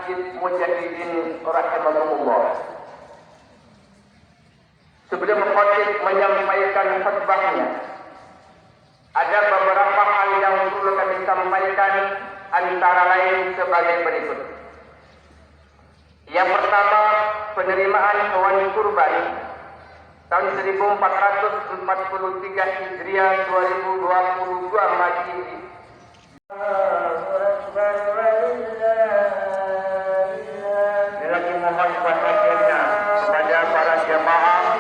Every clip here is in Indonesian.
Masjid Mujahidin rahimahullah. Sebelum khatib menyampaikan khutbahnya, ada beberapa hal yang perlu kami sampaikan, antara lain sebagai berikut. Yang pertama, penerimaan hewan kurban tahun 1443 Hijriah 2022 Masehi. Lagi mohon perhatiannya kepada para jemaah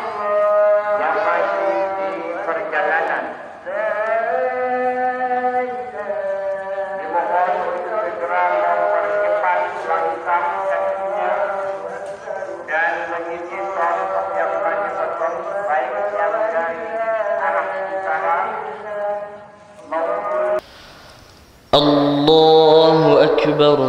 yang masih di perjalanan. Dimohon untuk segera mempercepat langkah kakinya dan mengisi kelompok yang banyak berkelompok, baik yang dari arah utara maupun. Allahu Akbar.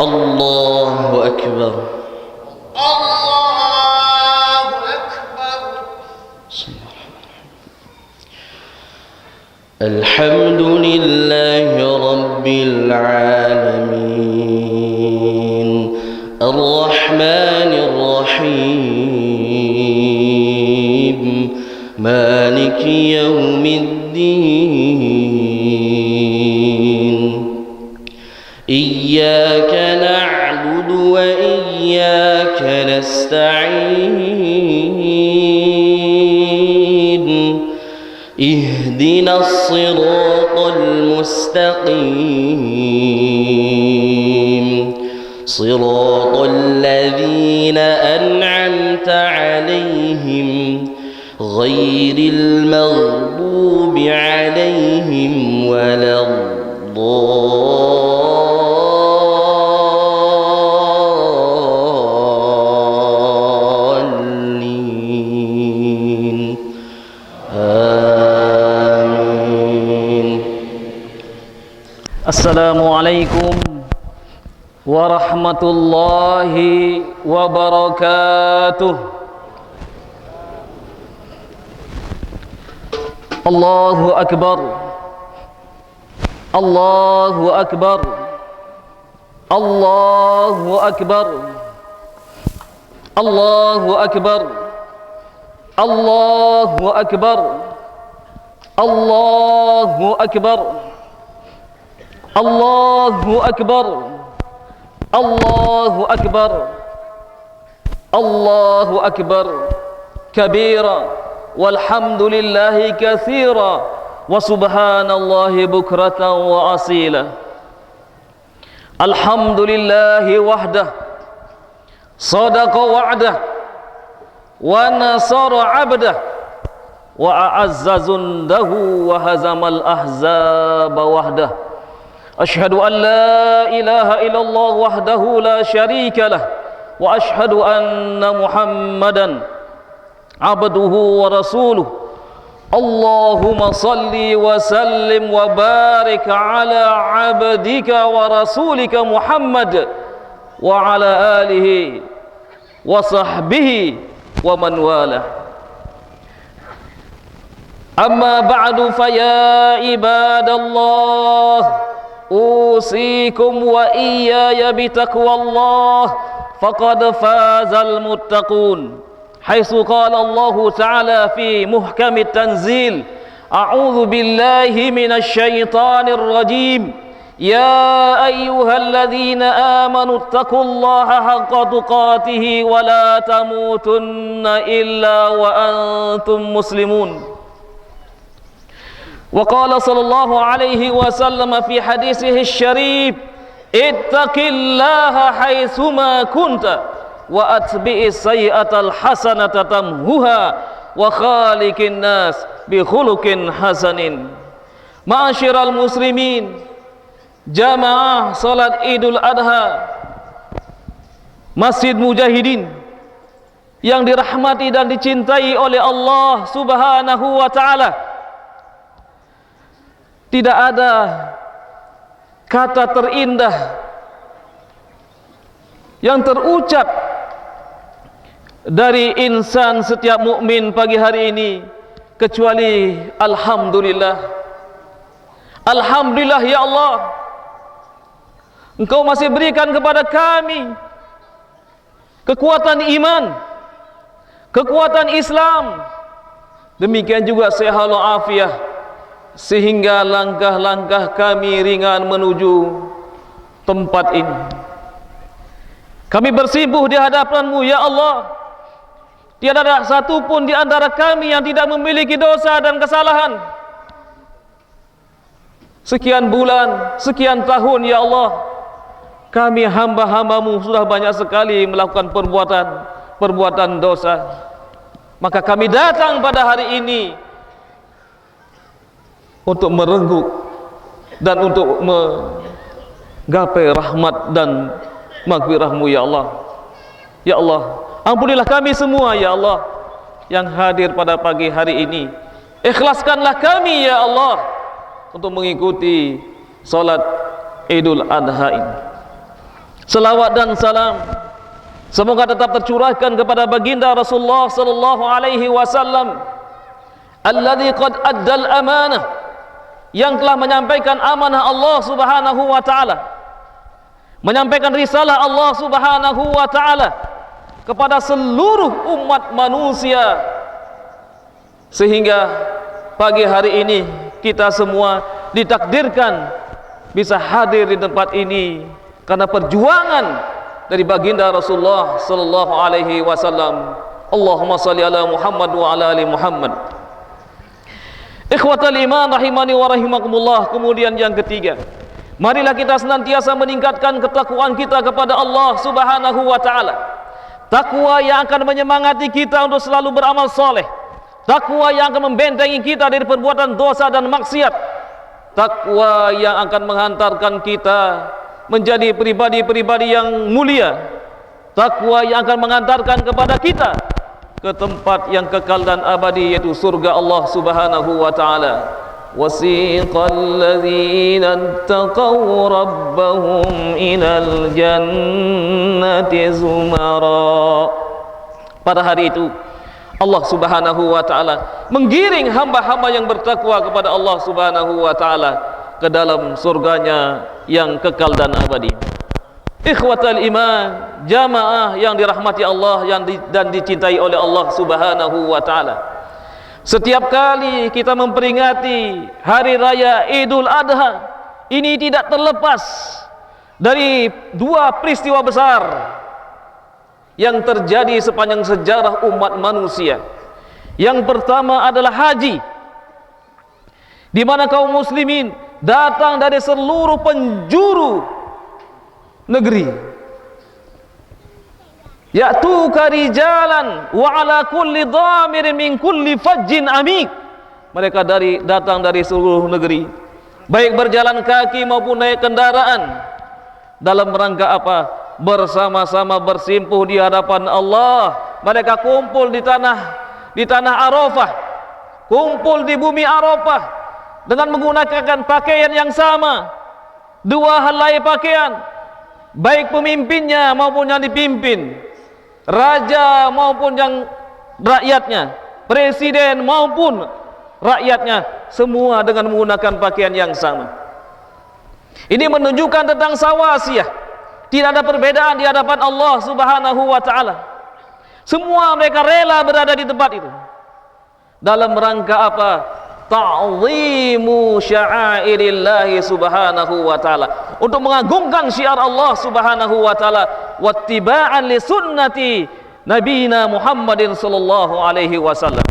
Allahu Akbar. Allahu Akbar. Alhamdulillahi Rabbil Alamin, Ar-Rahmanir Rahim, Maliki Yawmiddin. Iyyaka na'budu wa iyyaka nasta'in. Ihdinas siratal mustaqim, siratal ladzina an'amta 'alaihim ghairil maghdubi 'alaihim waladdallin. Amin. Assalamualaikum warahmatullahi wabarakatuh. Allahu Akbar. Allahu Akbar. Allahu Akbar. Allahu Akbar. Allahu Akbar. Allahu Akbar. Allahu Akbar. Allahu Akbar. Allahu Akbar kabira walhamdulillahi katsira wa subhanallahi bukratan wa asila. Alhamdulillahi wahdah, sadaqa wa'dah, wa nasara 'abdah, wa a'azza zundahu wa hazamal ahzaba wahdah. Ashhadu an la ilaha illallah wahdahu la syarika lah, wa ashhadu anna Muhammadan abduhu wa rasuluh. Allahumma salli wa sallim wa barik ala abdika wa rasulika Muhammad wa ala alihi wa sahbihi wa man wala. Amma ba'du fa ya ibadallah, usikum wa iyaya bitaqwallah, faqad fazal muttaqun. Haitsu qala Allah Ta'ala fi muhkamit tanzil, a'udzu billahi minasy syaithanir rajim. Ya ayyuhalladzina amanu taqullaha haqqa tuqatih wa la tamutunna illa wa antum muslimun. Wa qala sallallahu alaihi wasallam fi hadisihi syarif, ittaqillaha haitsuma kunta wa atbi'is sayyi'atal hasanata tamhuha wa khaliqin nas bi khuluqin hasanin. Ma'asyiral muslimin, jamaah salat Idul Adha Masjid Mujahidin yang dirahmati dan dicintai oleh Allah Subhanahu wa taala. Tidak ada kata terindah yang terucap dari insan setiap mukmin pagi hari ini kecuali alhamdulillah. Alhamdulillah ya Allah, Engkau masih berikan kepada kami kekuatan iman, kekuatan Islam, demikian juga sehat walafiat, sehingga langkah-langkah kami ringan menuju tempat ini. Kami bersimpuh di hadapan-Mu ya Allah. Tiada ada satu pun di antara kami yang tidak memiliki dosa dan kesalahan. Sekian bulan, sekian tahun ya Allah, kami hamba-hamba-Mu sudah banyak sekali melakukan perbuatan dosa. Maka kami datang pada hari ini untuk merenggut dan untuk menggapai rahmat dan maghfirah-Mu ya Allah. Ya Allah, ampunilah kami semua ya Allah yang hadir pada pagi hari ini. Ikhlaskanlah kami ya Allah untuk mengikuti salat Idul Adha ini. Selawat dan salam semoga tetap tercurahkan kepada baginda Rasulullah sallallahu alaihi wasallam, alladzi qad addal amanah, yang telah menyampaikan amanah Allah Subhanahu wa taala, menyampaikan risalah Allah Subhanahu wa taala kepada seluruh umat manusia, sehingga pagi hari ini kita semua ditakdirkan bisa hadir di tempat ini karena perjuangan dari baginda Rasulullah sallallahu alaihi wasallam. Allahumma salli ala Muhammad wa ala ali Muhammad. Ikhwatal iman rahimani wa rahimakumullah. Kemudian yang ketiga, marilah kita senantiasa meningkatkan ketakwaan kita kepada Allah Subhanahu wa taala. Takwa yang akan menyemangati kita untuk selalu beramal soleh, takwa yang akan membentengi kita dari perbuatan dosa dan maksiat, takwa yang akan menghantarkan kita menjadi pribadi-pribadi yang mulia, takwa yang akan mengantarkan kepada kita ke tempat yang kekal dan abadi, yaitu surga Allah Subhanahu wa taala. Wasiqal ladzina taqaw rabbahum ilal jannati zumara. Pada hari itu Allah Subhanahu wa taala menggiring hamba-hamba yang bertakwa kepada Allah Subhanahu wa taala ke dalam surganya yang kekal dan abadi. Ikhwatal iman, jamaah yang dirahmati Allah dan dicintai oleh Allah Subhanahu wa taala. Setiap kali kita memperingati hari raya Idul Adha, ini tidak terlepas dari dua peristiwa besar yang terjadi sepanjang sejarah umat manusia. Yang pertama adalah haji, di mana kaum muslimin datang dari seluruh penjuru negeri. Ya'tuka rijalan wa ala kulli dhamirin min kulli fajjin amik. Mereka datang dari seluruh negeri, baik berjalan kaki maupun naik kendaraan. Dalam rangka apa? Bersama-sama bersimpuh di hadapan Allah. Mereka kumpul di tanah Arafah, kumpul di bumi Arafah dengan menggunakan pakaian yang sama, dua helai pakaian, baik pemimpinnya maupun yang dipimpin, raja maupun yang rakyatnya, presiden maupun rakyatnya, semua dengan menggunakan pakaian yang sama. Ini menunjukkan tentang sawasiyah, tidak ada perbedaan di hadapan Allah Subhanahu wa taala. Semua mereka rela berada di tempat itu dalam rangka apa? Ta'zimu sya'airillahi subhanahu wa ta'ala, untuk mengagungkan syiar Allah Subhanahu wa ta'ala, wattiba'an li sunnati nabiyina Muhammadin sallallahu alaihi wasallam.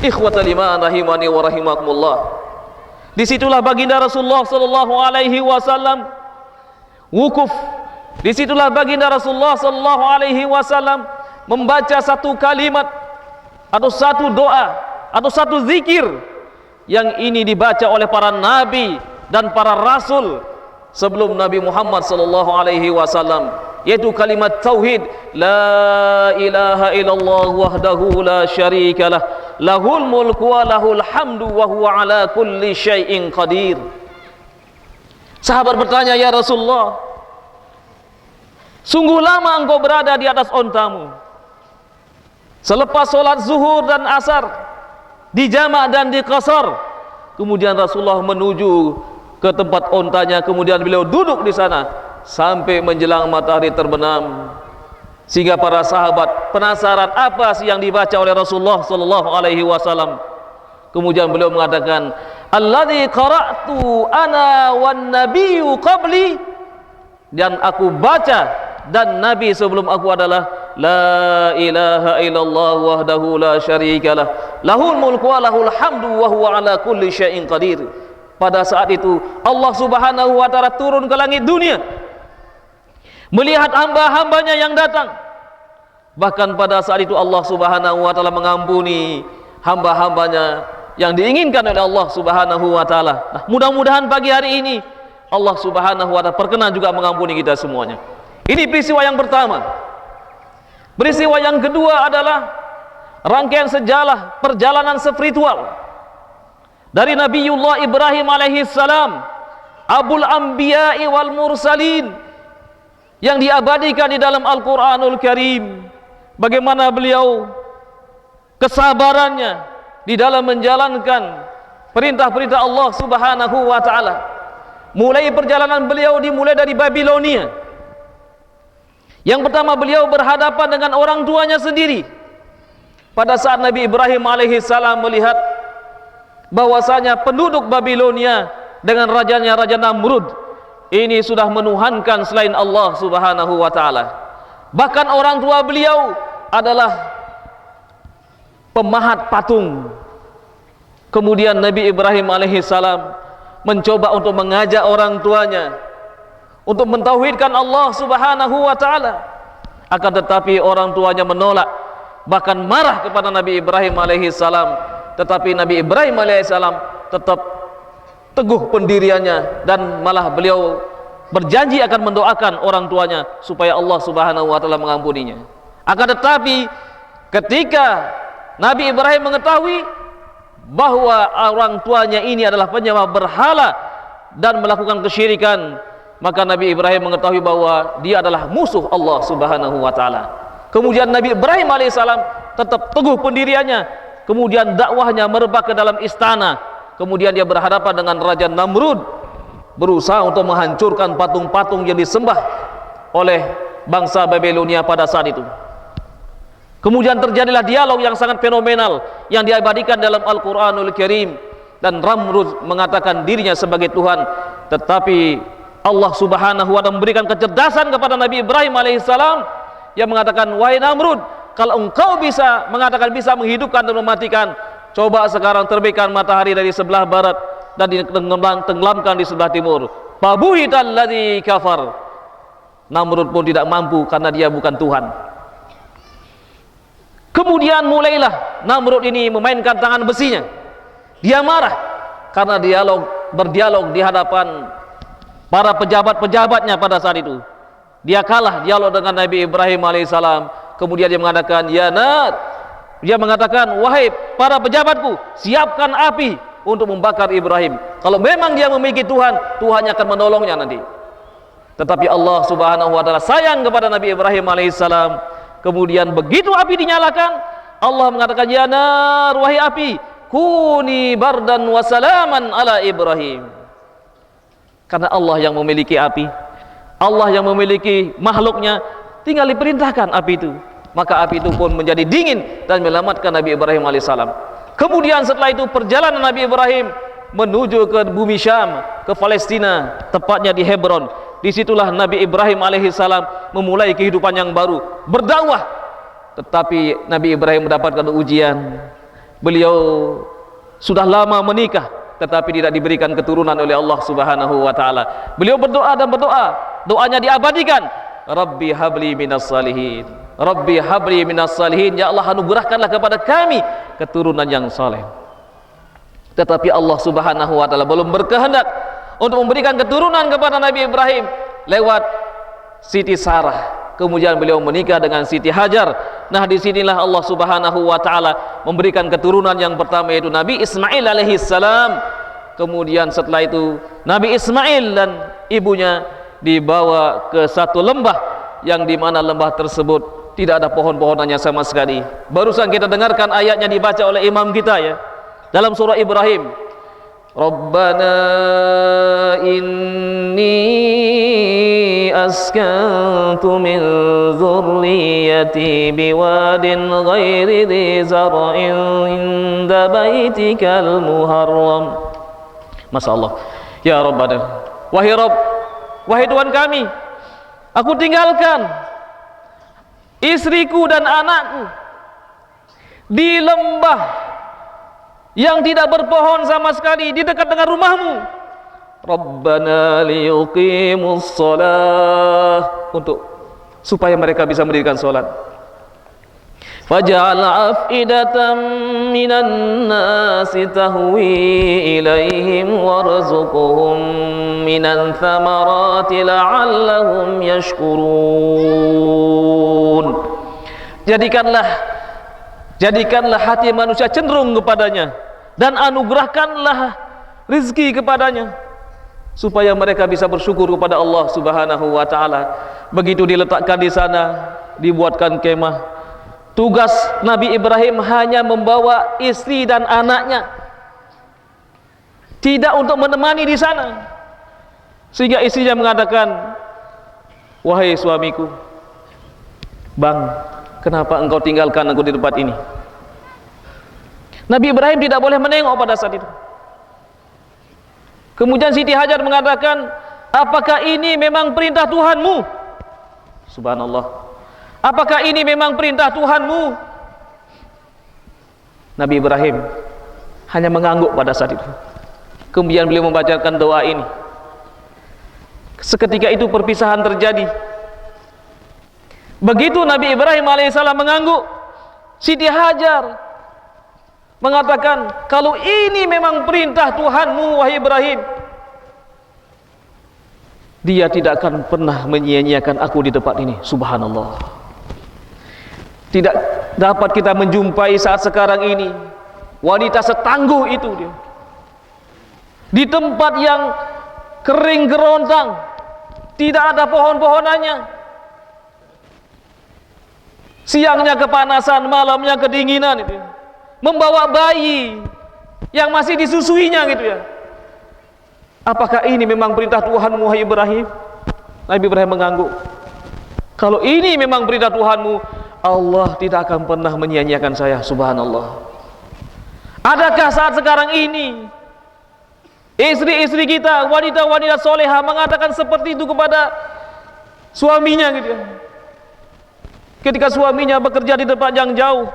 Ikhwatal iman rahimani wa rahimakumullah. Disitulah baginda Rasulullah sallallahu alaihi wasallam wukuf. Disitulah baginda Rasulullah sallallahu alaihi wasallam membaca satu kalimat atau satu doa atau satu zikir yang ini dibaca oleh para nabi dan para rasul sebelum Nabi Muhammad sallallahu alaihi wasallam, yaitu kalimat tauhid, la ilaha illallah wahdahu la syarikalah, lahul mulku wa lahul hamdu wa huwa ala kulli syai'in qadir. Sahabat bertanya, ya Rasulullah, sungguh lama engkau berada di atas ontamu selepas sholat zuhur dan asar, di jamak dan di qasar, Kemudian Rasulullah menuju ke tempat ontanya, kemudian beliau duduk di sana sampai menjelang matahari terbenam, sehingga para sahabat penasaran apa sih yang dibaca oleh Rasulullah sallallahu alaihi wasallam. Kemudian beliau mengatakan, alladzi qara'tu ana wan nabiyyu qabli, dan aku baca dan nabi sebelum aku adalah la ilaha illallah wahdahu la syarikalah lahul mulku wa lahul hamdu wa huwa ala kulli syai'in qadir. Pada saat itu Allah Subhanahu wa taala turun ke langit dunia melihat hamba-hambanya yang datang. Bahkan pada saat itu Allah Subhanahu wa taala mengampuni hamba-hambanya yang diinginkan oleh Allah Subhanahu wa taala. Nah, mudah-mudahan pagi hari ini Allah Subhanahu wa taala berkenan juga mengampuni kita semuanya. Ini peristiwa yang pertama. Peristiwa yang kedua adalah rangkaian sejarah perjalanan spiritual dari Nabiullah Ibrahim alaihi salam, Abul Anbiya'i wal Mursalin, yang diabadikan di dalam Al-Qur'anul Karim. Bagaimana beliau kesabarannya di dalam menjalankan perintah-perintah Allah Subhanahu wa taala. Mulai perjalanan beliau dimulai dari Babilonia. Yang pertama, beliau berhadapan dengan orang tuanya sendiri. Pada saat Nabi Ibrahim alaihi salam melihat bahwasanya penduduk Babilonia dengan rajanya Raja Namrud ini sudah menuhankan selain Allah Subhanahu wa taala. Bahkan orang tua beliau adalah pemahat patung. Kemudian Nabi Ibrahim alaihi salam mencoba untuk mengajak orang tuanya untuk mentauhidkan Allah Subhanahu wa taala. Akan tetapi orang tuanya menolak, bahkan marah kepada Nabi Ibrahim alaihi salam. Tetapi Nabi Ibrahim alaihi salam tetap teguh pendiriannya dan malah beliau berjanji akan mendoakan orang tuanya supaya Allah Subhanahu wa taala mengampuninya. Akan tetapi ketika Nabi Ibrahim mengetahui bahwa orang tuanya ini adalah penyembah berhala dan melakukan kesyirikan, maka Nabi Ibrahim mengetahui bahwa dia adalah musuh Allah Subhanahu wa taala. Kemudian Nabi Ibrahim alaihissalam tetap teguh pendiriannya. Kemudian dakwahnya merebak ke dalam istana. Kemudian dia berhadapan dengan Raja Namrud, berusaha untuk menghancurkan patung-patung yang disembah oleh bangsa Babilonia pada saat itu. Kemudian terjadilah dialog yang sangat fenomenal yang diabadikan dalam Al-Qur'anul Karim, dan Namrud mengatakan dirinya sebagai Tuhan. Tetapi Allah Subhanahu wa taala memberikan kecerdasan kepada Nabi Ibrahim alaihissalam yang mengatakan, wahai Namrud, kalau engkau bisa mengatakan bisa menghidupkan dan mematikan, coba sekarang terbitkan matahari dari sebelah barat dan ditenggelamkan di sebelah timur. Fabuhital ladzi kafar. Namrud pun tidak mampu karena dia bukan Tuhan. Kemudian mulailah Namrud ini memainkan tangan besinya. Dia marah karena berdialog di hadapan para pejabat-pejabatnya pada saat itu. Dia kalah dialog dengan Nabi Ibrahim alaihissalam. Kemudian dia mengatakan, ya Nat, dia mengatakan, wahai para pejabatku, siapkan api untuk membakar Ibrahim. Kalau memang dia memiliki Tuhan, Tuhannya akan menolongnya nanti. Tetapi Allah Subhanahu wa taala sayang kepada Nabi Ibrahim alaihissalam. Kemudian begitu api dinyalakan, Allah mengatakan, ya nar, wahai api, kuni bardan wa salaman ala Ibrahim. Karena Allah yang memiliki api, Allah yang memiliki makhluknya, tinggal diperintahkan api itu, maka api itu pun menjadi dingin dan menyelamatkan Nabi Ibrahim alaihissalam. Kemudian setelah itu perjalanan Nabi Ibrahim menuju ke bumi Syam, ke Palestina, tepatnya di Hebron. Disitulah Nabi Ibrahim alaihissalam memulai kehidupan yang baru, berdakwah. Tetapi Nabi Ibrahim mendapatkan ujian. Beliau sudah lama menikah, tetapi tidak diberikan keturunan oleh Allah Subhanahu wa taala. Beliau berdoa dan berdoa, doanya diabadikan. Rabbi habli minas salihin. Rabbi habli minas salihin. Ya Allah, anugerahkanlah kepada kami keturunan yang saleh. Tetapi Allah Subhanahu wa taala belum berkehendak untuk memberikan keturunan kepada Nabi Ibrahim lewat Siti Sarah. Kemudian beliau menikah dengan Siti Hajar. Nah, disinilah Allah Subhanahu wa taala memberikan keturunan yang pertama, yaitu Nabi Ismail alaihi salam. Kemudian setelah itu Nabi Ismail dan ibunya dibawa ke satu lembah, yang dimana lembah tersebut tidak ada pohon-pohonannya sama sekali. Barusan kita dengarkan ayatnya dibaca oleh imam kita ya, dalam surah Ibrahim. Rabbana inni askantu min dzurriyyati biwadin ghairi dzi zar'in inda baitikal muharram. Masya Allah. Ya Rabbana, wahai Rabb, wahai Tuhan kami, aku tinggalkan istriku dan anakku di lembah yang tidak berpohon sama sekali di dekat dengan rumahmu. Rabbana liyuqimus shalah, untuk supaya mereka bisa mendirikan salat. Faj'al af'idatan minan nasi tahwi ilaihim warzuqhum minan thamarati la'allahum yashkurun. Jadikanlah hati manusia cenderung kepadanya, dan anugerahkanlah rizki kepadanya, supaya mereka bisa bersyukur kepada Allah Subhanahu wa ta'ala. Begitu diletakkan di sana, dibuatkan kemah. Tugas Nabi Ibrahim hanya membawa istri dan anaknya, tidak untuk menemani di sana. Sehingga istrinya mengatakan, wahai suamiku, bang, kenapa engkau tinggalkan aku di tempat ini? Nabi Ibrahim tidak boleh menengok pada saat itu. Kemudian Siti Hajar mengatakan, apakah ini memang perintah Tuhanmu? Subhanallah. Apakah ini memang perintah Tuhanmu? Nabi Ibrahim hanya mengangguk pada saat itu. Kemudian beliau membacakan doa ini. Seketika itu perpisahan terjadi. Begitu Nabi Ibrahim alaihissalam mengangguk, Siti Hajar mengatakan, kalau ini memang perintah Tuhanmu wahai Ibrahim, dia tidak akan pernah menyia-nyiakan aku di tempat ini. Subhanallah. Tidak dapat kita menjumpai saat sekarang ini wanita setangguh itu dia, di tempat yang kering gerontang, tidak ada pohon-pohonannya, siangnya kepanasan, malamnya kedinginan itu, membawa bayi yang masih disusuinya gitu ya. Apakah ini memang perintah Tuhanmu wahai Ibrahim? Nabi Ibrahim mengangguk. Kalau ini memang perintah Tuhanmu, Allah tidak akan pernah menyia-nyiakan saya. Subhanallah. Adakah saat sekarang ini istri-istri kita, wanita-wanita soleha mengatakan seperti itu kepada suaminya gitu ya? Ketika suaminya bekerja di tempat yang jauh,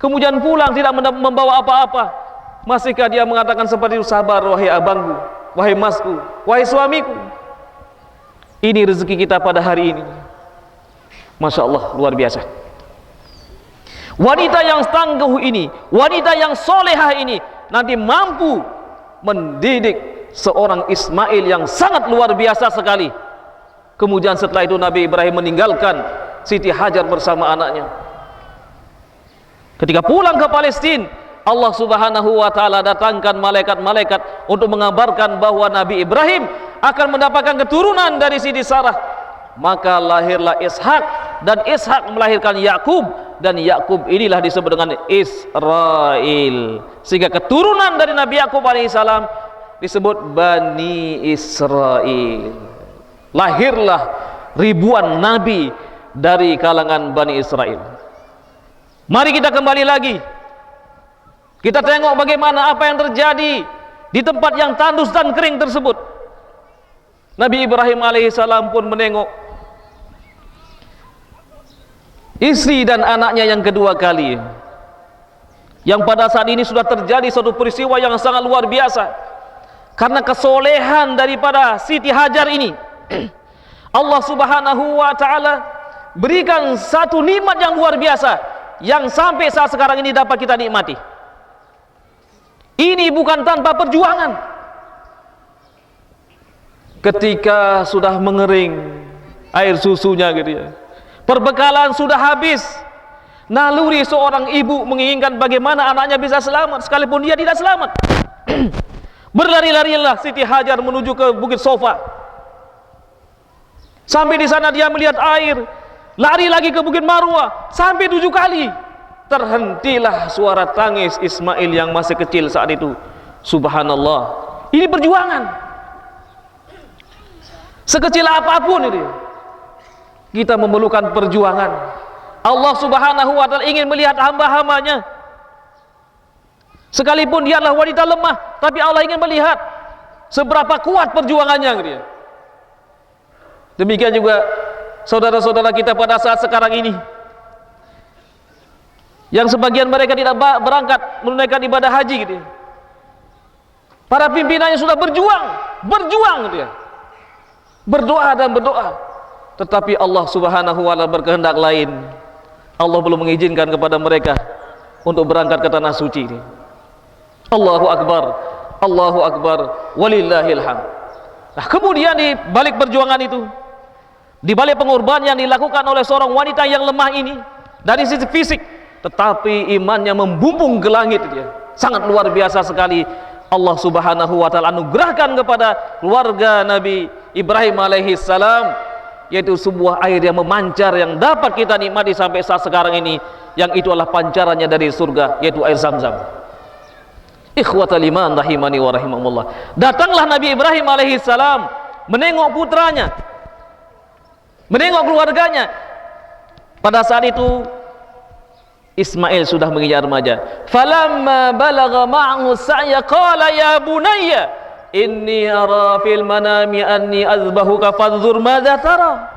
kemudian pulang tidak membawa apa-apa, masihkah dia mengatakan seperti itu? Sabar wahai abangku, wahai masku, wahai suamiku. Ini rezeki kita pada hari ini. Masya Allah, luar biasa. Wanita yang tangguh ini, wanita yang solehah ini, nanti mampu mendidik seorang Ismail yang sangat luar biasa sekali. Kemudian setelah itu Nabi Ibrahim meninggalkan Siti Hajar bersama anaknya. Ketika pulang ke Palestina, Allah Subhanahu wa ta'ala datangkan malaikat-malaikat untuk mengabarkan bahwa Nabi Ibrahim akan mendapatkan keturunan dari Siti Sarah. Maka lahirlah Ishak, dan Ishak melahirkan Yakub, dan Yakub inilah disebut dengan Israel. Sehingga keturunan dari Nabi Yakub alaihissalam disebut Bani Israel. Lahirlah ribuan nabi dari kalangan Bani Israel. Mari kita kembali lagi, kita tengok bagaimana apa yang terjadi di tempat yang tandus dan kering tersebut. Nabi Ibrahim alaihissalam pun menengok istri dan anaknya yang kedua kali, yang pada saat ini sudah terjadi suatu peristiwa yang sangat luar biasa. Karena kesolehan daripada Siti Hajar ini, Allah Subhanahu wa ta'ala berikan satu nikmat yang luar biasa, yang sampai saat sekarang ini dapat kita nikmati. Ini bukan tanpa perjuangan. Ketika sudah mengering air susunya gitu ya, perbekalan sudah habis, naluri seorang ibu menginginkan bagaimana anaknya bisa selamat sekalipun dia tidak selamat. Berlari-larilah Siti Hajar menuju ke Bukit Sofa. Sampai di sana dia melihat air, lari lagi ke Bukit Marwah sampai 7 kali. Terhentilah suara tangis Ismail yang masih kecil saat itu. Subhanallah, ini perjuangan. Sekecil apapun ini, kita memerlukan perjuangan. Allah Subhanahu wa ta'ala ingin melihat hamba-hambanya. Sekalipun dia adalah wanita lemah, tapi Allah ingin melihat seberapa kuat perjuangannya dia. Demikian juga saudara-saudara kita pada saat sekarang ini, yang sebagian mereka tidak berangkat menunaikan ibadah haji gitu ya. Para pimpinannya sudah berjuang gitu ya. Berdoa dan berdoa, tetapi Allah Subhanahu wa ta'ala berkehendak lain. Allah belum mengizinkan kepada mereka untuk berangkat ke tanah suci ini. Allahu Akbar, Allahu Akbar, walillahil hamd. Nah, kemudian di balik perjuangan itu, di balik pengorbanan yang dilakukan oleh seorang wanita yang lemah ini dari sisi fisik, tetapi imannya membumbung ke langit dia. Sangat luar biasa sekali. Allah Subhanahu wa ta'ala anugerahkan kepada keluarga Nabi Ibrahim alaihi salam, yaitu sebuah air yang memancar yang dapat kita nikmati sampai saat sekarang ini, yang itu adalah pancarannya dari surga, yaitu air Zam-Zam. Ikhwatal iman rahimani wa rahimakumullah. Datanglah Nabi Ibrahim alaihi salam menengok putranya, menengok keluarganya. Pada saat itu Ismail sudah menginjak remaja. Falamma balagha ma'ahu sa'ya qala ya bunayya inni ara fil manami anni azbahuka fanzur madza tara.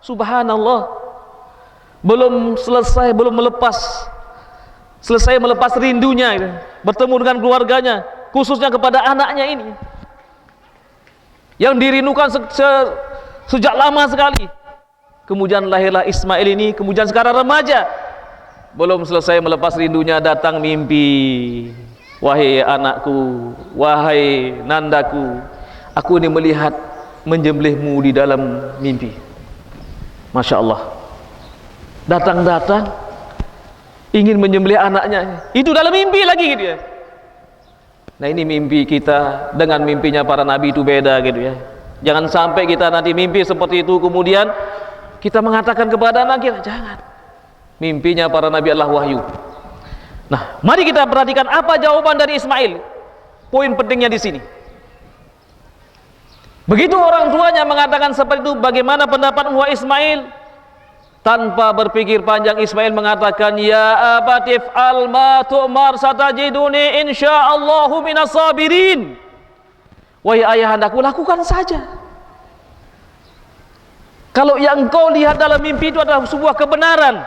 Subhanallah. Belum selesai melepas rindunya bertemu dengan keluarganya, khususnya kepada anaknya ini yang dirindukan sejak lama sekali. Kemudian lahirlah Ismail ini, kemudian sekarang remaja. Belum selesai melepas rindunya, datang mimpi. Wahai anakku, wahai nandaku, aku ini melihat menjembelihmu di dalam mimpi. Masya Allah. Datang ingin menyembelih anaknya, itu dalam mimpi lagi gitu ya. Nah, ini mimpi kita dengan mimpinya para nabi itu beda gitu ya. Jangan sampai kita nanti mimpi seperti itu kemudian kita mengatakan kepada anak kita, jangan. Mimpinya para nabi adalah wahyu. Nah, mari kita perhatikan apa jawaban dari Ismail. Poin pentingnya di sini. Begitu orang tuanya mengatakan seperti itu, bagaimana pendapat Ismail? Tanpa berpikir panjang, Ismail mengatakan, ya abatif alma tu'mar satajiduni insyaallahu minas sabirin. Wahai ayahandaku, lakukan saja. Kalau yang kau lihat dalam mimpi itu adalah sebuah kebenaran,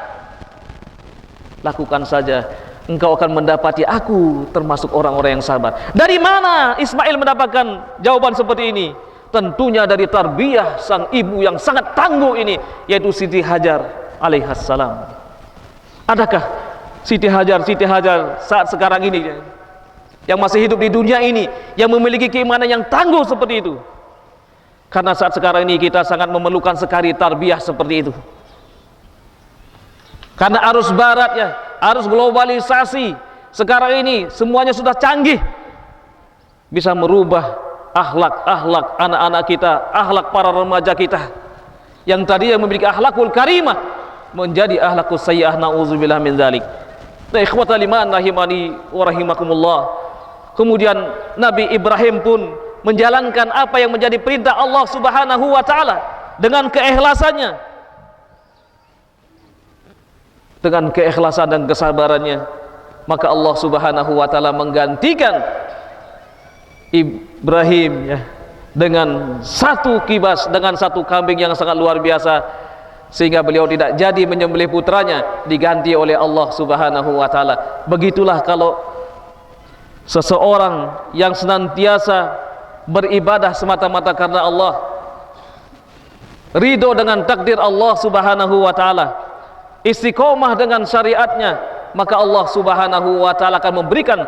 lakukan saja, engkau akan mendapati aku termasuk orang-orang yang sabar. Dari mana Ismail mendapatkan jawaban seperti ini? Tentunya dari tarbiyah sang ibu yang sangat tangguh ini, yaitu Siti Hajar alaihassalam. Adakah Siti Hajar saat sekarang ini yang masih hidup di dunia ini yang memiliki keimanan yang tangguh seperti itu? Karena saat sekarang ini kita sangat memerlukan sekali tarbiyah seperti itu. Karena arus barat ya, arus globalisasi sekarang ini semuanya sudah canggih, bisa merubah akhlak anak-anak kita, akhlak para remaja kita yang tadi yang memiliki akhlakul karimah menjadi akhlakul sayyi'ah, na'udzubillah min dzalik. Nah, ikhwatal iman rahimani wa rahimakumullah. Kemudian Nabi Ibrahim pun menjalankan apa yang menjadi perintah Allah Subhanahu wa ta'ala dengan keikhlasannya, dengan keikhlasan dan kesabarannya. Maka Allah Subhanahu wa ta'ala menggantikan Ibrahim ya, dengan satu kibas, dengan satu kambing yang sangat luar biasa, sehingga beliau tidak jadi menyembelih putranya, diganti oleh Allah Subhanahu wa ta'ala. Begitulah kalau seseorang yang senantiasa beribadah semata-mata karena Allah, ridho dengan takdir Allah Subhanahu wa ta'ala, istiqomah dengan syariatnya, maka Allah Subhanahu wa ta'ala akan memberikan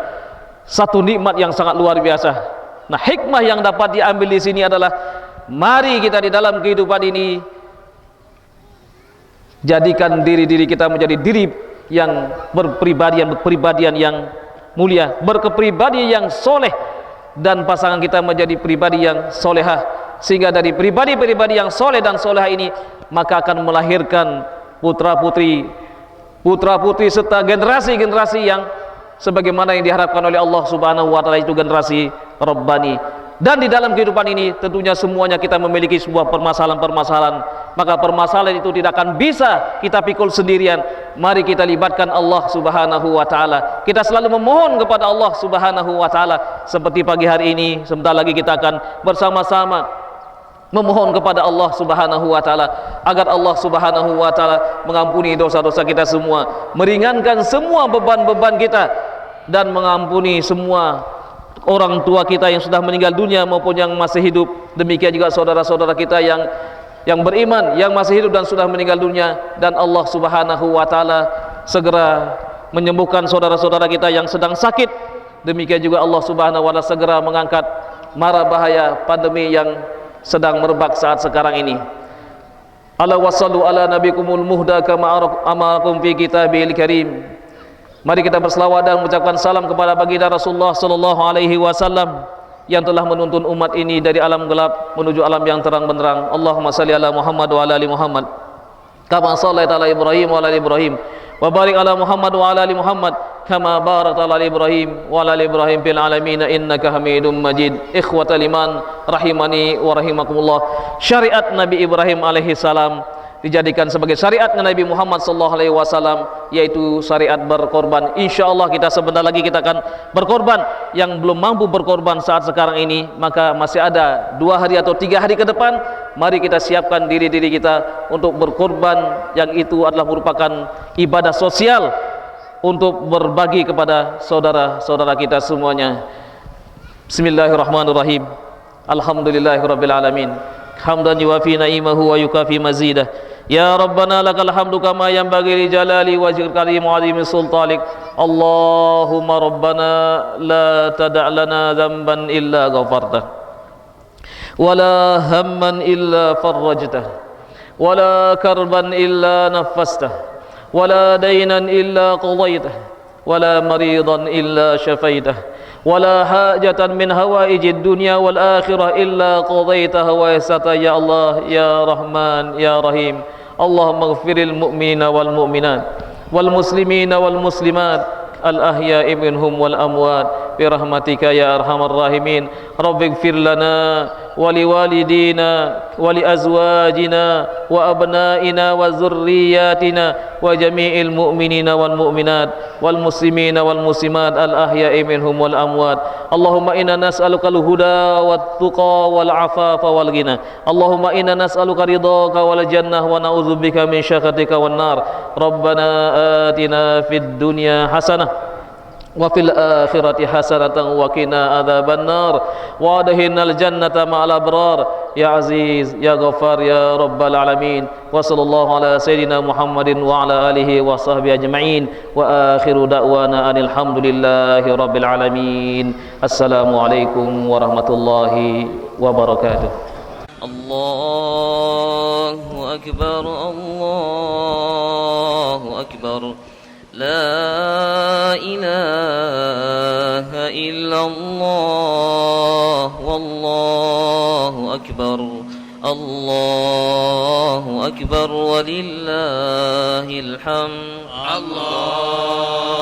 satu nikmat yang sangat luar biasa. Nah, hikmah yang dapat diambil di sini adalah, mari kita di dalam kehidupan ini jadikan diri kita menjadi diri yang berpribadian yang mulia, berkepribadian yang soleh, dan pasangan kita menjadi pribadi yang solehah, sehingga dari pribadi-pribadi yang soleh dan solehah ini maka akan melahirkan putra-putri serta generasi-generasi yang sebagaimana yang diharapkan oleh Allah Subhanahu wa taala, itu generasi Rabbani. Dan di dalam kehidupan ini tentunya semuanya kita memiliki sebuah permasalahan-permasalahan, maka permasalahan itu tidak akan bisa kita pikul sendirian. Mari kita libatkan Allah Subhanahu wa taala. Kita selalu memohon kepada Allah Subhanahu wa taala. Seperti pagi hari ini, sebentar lagi kita akan bersama-sama memohon kepada Allah Subhanahu wa taala agar Allah Subhanahu wa taala mengampuni dosa-dosa kita semua, meringankan semua beban-beban kita, dan mengampuni semua orang tua kita yang sudah meninggal dunia maupun yang masih hidup. Demikian juga saudara-saudara kita yang beriman, yang masih hidup dan sudah meninggal dunia. Dan Allah Subhanahu wa taala segera menyembuhkan saudara-saudara kita yang sedang sakit. Demikian juga Allah Subhanahu wa taala segera mengangkat mara bahaya pandemi yang sedang merebak saat sekarang ini. Ala wasallu ala nabikumul muhda kama amarakum fi kitabil karim. Mari kita berselawat dan mengucapkan salam kepada baginda Rasulullah sallallahu alaihi wasallam yang telah menuntun umat ini dari alam gelap menuju alam yang terang benderang. Allahumma salli ala Muhammad wa ala ali Muhammad kama shallaita ala Ibrahim wa ala ali Ibrahim, wa barik ala Muhammad wa ala ali Muhammad kama barakta ala Ibrahim wa ala ali Ibrahim fil alamin innaka Hamidum Majid. Ikhwatal iman rahimani wa rahimakumullah. Syariat Nabi Ibrahim alaihi salam dijadikan sebagai syariat Nabi Muhammad sallallahu alaihi wasallam, yaitu syariat berkorban. Insyaallah kita sebentar lagi kita akan berkorban. Yang belum mampu berkorban saat sekarang ini, maka masih ada 2 hari atau 3 hari ke depan. Mari kita siapkan diri-diri kita untuk berkorban, yang itu adalah merupakan ibadah sosial untuk berbagi kepada saudara-saudara kita semuanya. Bismillahirrahmanirrahim. Alhamdulillahirabbil alamin. Hamdan yuwafi na'imahu wa yukafi mazidah. Ya Rabbana lakal hamdu kama yanbaghi li jalali wajhil karim wa 'azimi sultanik. Allahumma Rabbana la tada' lana dhanban illa ghafartah, wa la hamman illa farrajtah, wa la karban illa naffastah, wa la daynan illa qadaitah, wa la maridan illa syafaitah, wa la hajatan min hawaijid dunya wal akhirah illa qadaitaha wa yassarta ya Allah ya Rahman ya Rahim. Allahumma ighfiril mu'minina wal mu'minat wal muslimina wal muslimat al ahya'i minhum wal amwat bi rahmatika ya arhamar rahimin. Rabbighfir lana wa liwalidina wa li azwajina wa abnaina wa dzurriyyatina wa jami'il mu'minina wal mu'minat wal muslimina wal muslimat al ahya'i minhum wal amwat. Allahumma inna nas'aluka al huda wat tuqa wal afafa wal ghina. Allahumma inna nas'aluka ridhaka wal jannah wa na'udzubika min syakhatika wan nar. Rabbana atina fid dunya hasanah wa fil akhirati hasanatan wa qina adzaban nar wa adkhilnal jannata ma'al abrar ya aziz ya ghafar ya rabbal alamin. Wa sallallahu ala sayidina Muhammadin wa ala alihi wa sahbihi ajma'in wa akhiru da'wana alhamdulillahi rabbil alamin. Assalamu alaikum warahmatullahi wabarakatuh. Allahu akbar, Allahu akbar. La ilaha illallah wallahu akbar. Allahu akbar walillahil hamd. Allah